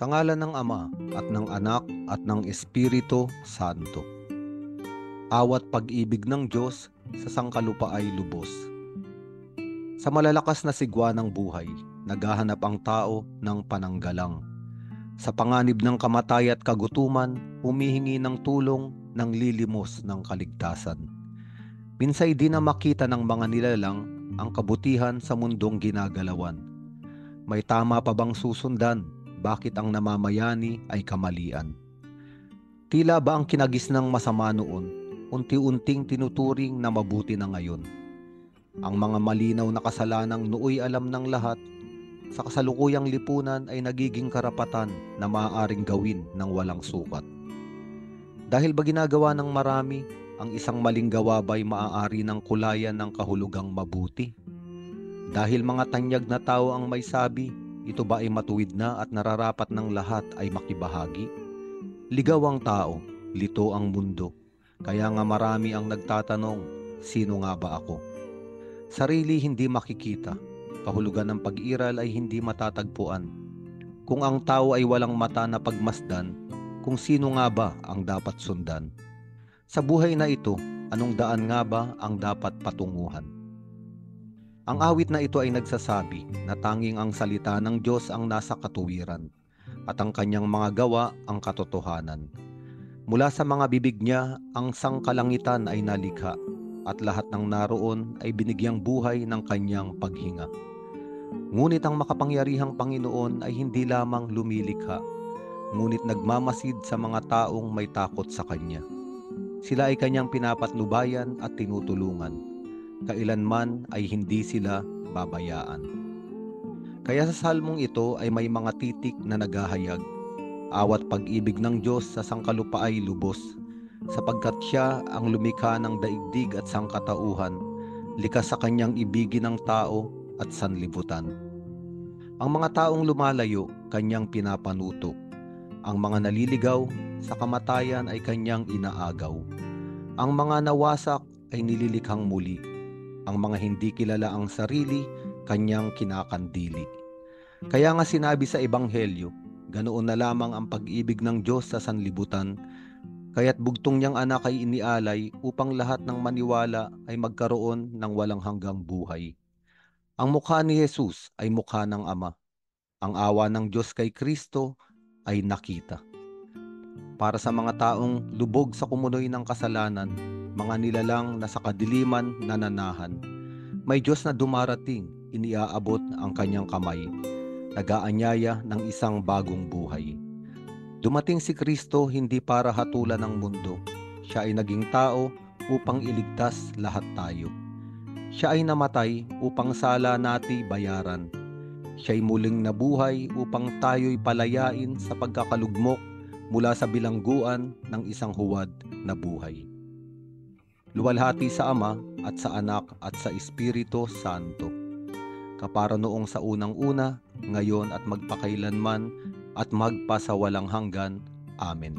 Sa ngalan ng Ama at ng Anak at ng Espiritu Santo. Awat pag-ibig ng Diyos sa sangkalupa ay lubos. Sa malalakas na sigwa ng buhay, naghahanap ang tao ng pananggalang. Sa panganib ng kamatay at kagutuman, humihingi ng tulong ng lilimos ng kaligtasan. Minsay di na makita ng mga nilalang ang kabutihan sa mundong ginagalawan. May tama pa bang susundan? Bakit ang namamayani ay kamalian? Tila ba ang kinagis ng masama noon, unti-unting tinuturing na mabuti na ngayon? Ang mga malinaw na kasalanang nooy alam ng lahat, sa kasalukuyang lipunan ay nagiging karapatan na maaaring gawin ng walang sukat. Dahil ba ginagawa ng marami, ang isang maling gawa ba'y maaari ng kulayan ng kahulugang mabuti? Dahil mga tanyag na tao ang may sabi, ito ba ay matuwid na at nararapat ng lahat ay makibahagi? Ligaw ang tao, lito ang mundo, kaya nga marami ang nagtatanong, sino nga ba ako? Sarili hindi makikita, kahulugan ng pag-iral ay hindi matatagpuan. Kung ang tao ay walang mata na pagmasdan, kung sino nga ba ang dapat sundan? Sa buhay na ito, anong daan nga ba ang dapat patunguhan? Ang awit na ito ay nagsasabi na tanging ang salita ng Diyos ang nasa katuwiran at ang kanyang mga gawa ang katotohanan. Mula sa mga bibig niya, ang sangkalangitan ay nalikha at lahat ng naroon ay binigyang buhay ng kanyang paghinga. Ngunit ang makapangyarihang Panginoon ay hindi lamang lumilikha, ngunit nagmamasid sa mga taong may takot sa Kanya. Sila ay Kanyang pinapatnubayan at tinutulungan. Kailanman ay hindi sila babayaan. Kaya sa salmong ito ay may mga titik na naghahayag. Awat pag-ibig ng Diyos sa sangkalupa ay lubos, sapagkat Siya ang lumikha ng daigdig at sangkatauhan, likas sa Kanyang ibigin ng tao at sanlibutan. Ang mga taong lumalayo, Kanyang pinapanuto. Ang mga naliligaw sa kamatayan ay Kanyang inaagaw. Ang mga nawasak ay nililikhang muli. Ang mga hindi kilala ang sarili, Kanyang kinakandili. Kaya nga sinabi sa Ebanghelyo, ganoon na lamang ang pag-ibig ng Diyos sa sanlibutan, kaya't bugtong niyang anak ay inialay upang lahat ng maniwala ay magkaroon ng walang hanggang buhay. Ang mukha ni Jesus ay mukha ng Ama. Ang awa ng Diyos kay Kristo ay nakita. Para sa mga taong lubog sa kumunoy ng kasalanan, mga nilalang na sa kadiliman nananahan, may Diyos na dumarating, iniaabot ang kanyang kamay, nag-aanyaya ng isang bagong buhay. Dumating si Kristo hindi para hatulan ng mundo. Siya ay naging tao upang iligtas lahat tayo. Siya ay namatay upang sala natin bayaran. Siya ay muling nabuhay upang tayo'y palayain sa pagkakalugmok mula sa bilangguan ng isang huwad na buhay. Luwalhati sa Ama at sa Anak at sa Espiritu Santo, kapara noong sa unang-una, ngayon at magpakailanman, at magpasawalang hanggan. Amen.